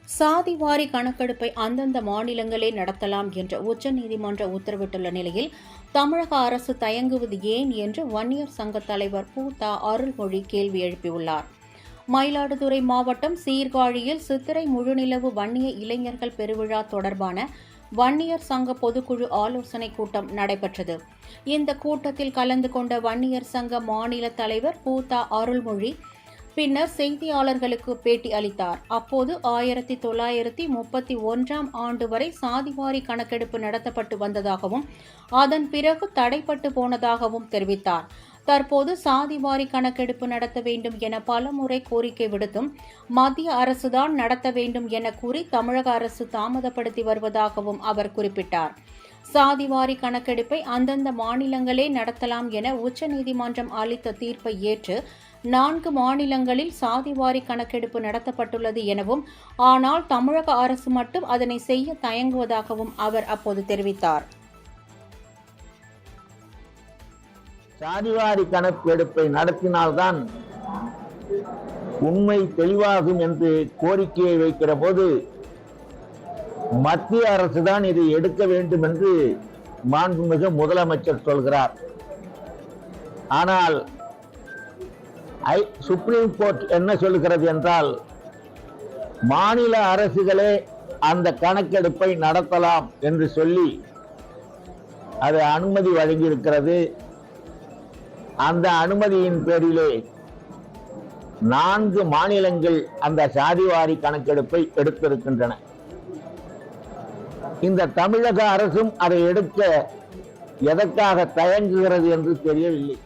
சாதிவாரி கணக்கெடுப்பை அந்தந்த மாநிலங்களே நடத்தலாம் என்று உச்சநீதிமன்றம் உத்தரவிட்டுள்ள நிலையில் தமிழக அரசு தயங்குவது ஏன் என்று வன்னியர் சங்க தலைவர் பூதா அருள்மொழி கேள்வி எழுப்பியுள்ளார். மயிலாடுதுறை மாவட்டம் சீர்காழியில் சித்திரை முழுநிலவு வன்னிய இளைஞர்கள் பெருவிழா தொடர்பான வன்னியர் சங்க பொதுக்குழு ஆலோசனைக் கூட்டம் நடைபெற்றது. இந்த கூட்டத்தில் கலந்து கொண்ட வன்னியர் சங்க மாநில தலைவர் பூதா அருள்மொழி பின்னர் செய்தியாளர்களுக்கு பேட்டி அளித்தார். அப்போது 1931ஆம் ஆண்டு வரை சாதிவாரி கணக்கெடுப்பு நடத்தப்பட்டு வந்ததாகவும் அதன் பிறகு தடைப்பட்டு போனதாகவும் தெரிவித்தார். தற்போது சாதிவாரி கணக்கெடுப்பு நடத்த வேண்டும் என பலமுறை கோரிக்கை விடுத்தும் மத்திய அரசுதான் நடத்த வேண்டும் என கூறி தமிழக அரசு தாமதப்படுத்தி வருவதாகவும் அவர் குறிப்பிட்டார். சாதிவாரி கணக்கெடுப்பை அந்தந்த மாநிலங்களே நடத்தலாம் என உச்சநீதிமன்றம் அளித்த தீர்ப்பை ஏற்று 4 மாநிலங்களில் சாதிவாரி கணக்கெடுப்பு நடத்தப்பட்டுள்ளது எனவும், ஆனால் தமிழக அரசு மட்டும் அதனை செய்ய தயங்குவதாகவும் அவர் அப்போது தெரிவித்தார். சாதிவாரி கணக்கெடுப்பை நடத்தினால்தான் உண்மை தெளிவாகும் என்று கோரிக்கையை வைக்கிற போது மத்திய அரசுதான் இதை எடுக்க வேண்டும் என்று மாண்புமிகு முதலமைச்சர் சொல்கிறார். ஆனால் சுப்ரீம் கோர்ட் என்ன சொல்கிறது என்றால், மாநில அரசுகளே அந்த கணக்கெடுப்பை நடத்தலாம் என்று சொல்லி அது அனுமதி வழங்கியிருக்கிறது. அந்த அனுமதியின் பேரிலே 4 மாநிலங்கள் அந்த சாதிவாரி கணக்கெடுப்பை எடுத்திருக்கின்றன. இந்த தமிழக அரசும் அதை எடுக்க எதற்காக தயங்குகிறது என்று தெரியவில்லை.